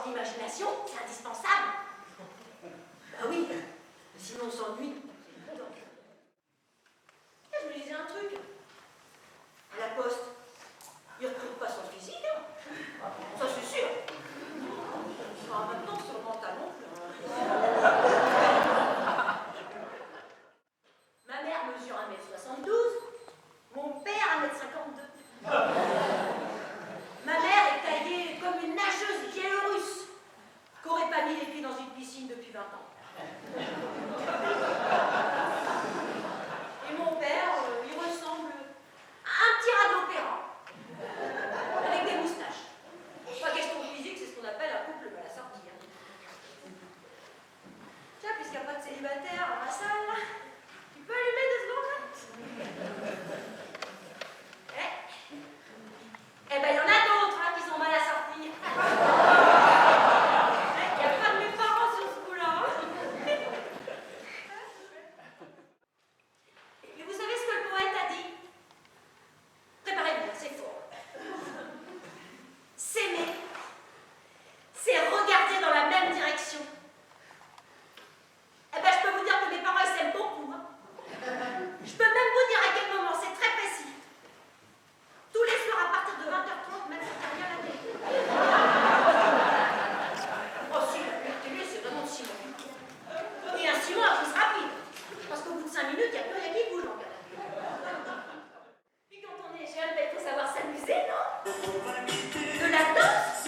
l'imagination, c'est indispensable. Bah oui, sinon on s'ennuie. Je me disais un truc. À la poste, il ne recrute pas son physique, hein. Ça c'est sûr. En même temps, sur le mental non plus. Ma mère mesure 1,72 m, mon père 1,52 m. Ma mère est taillée comme une nageuse biélorusse qui n'aurait pas mis les pieds dans une piscine depuis 20 ans. Et mon père, il ressemble à un petit rat d'opéra, avec des moustaches. Pas question physique, c'est ce qu'on appelle un couple mal assorti. Hein. Tiens, puisqu'il n'y a pas de célibataire dans ma salle, là, tu peux allumer 2 secondes là? Eh ben, il y en a d'autres hein, qui sont mal assortis. Il n'y a pas de mes parents sur ce coup-là. Hein. Mais vous savez ce que le poète a dit? Préparez-vous, c'est fort. S'aimer, c'est regarder dans la même direction. Eh ben, je peux vous dire que mes parents ils s'aiment beaucoup. Hein. Je peux même vous dire à quel moment, c'est très précis. Tous les soirs à partir de 20h30, même si t'as rien à la télé. Oh si, la télé, c'est vraiment de Simon. Et un Simon à plus rapide. Parce qu'au bout de 5 minutes, il n'y a plus rien qui bouge en cas. Puis quand on est jeune, il faut savoir s'amuser, non? De la danse?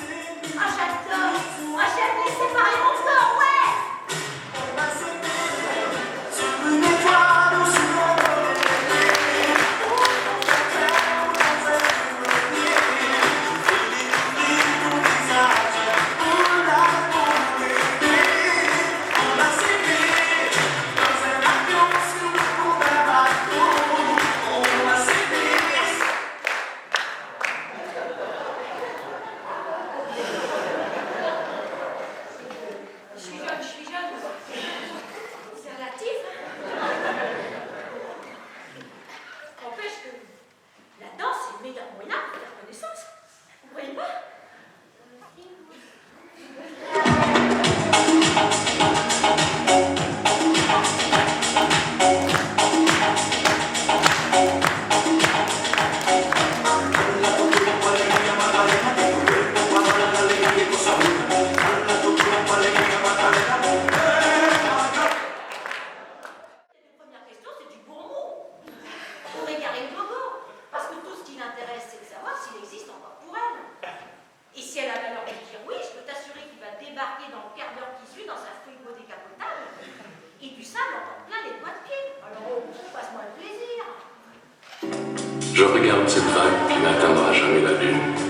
Ah, j'adore! Ah, j'aime les séparer mon corps, ouais! Je suis jeune. C'est relatif. N'empêche que la danse, c'est le meilleur moyen pour faire connaissance. Vous voyez pas? Parce que tout ce qui l'intéresse, c'est de savoir s'il existe encore pour elle. Et si elle a valeur de dire oui, je peux t'assurer qu'il va débarquer dans le quart d'heure qui suit dans sa frigo décapotable et du sable encore plein les doigts de pied. Alors, passe-moi le plaisir. Je regarde cette vague qui n'atteindra jamais la dune.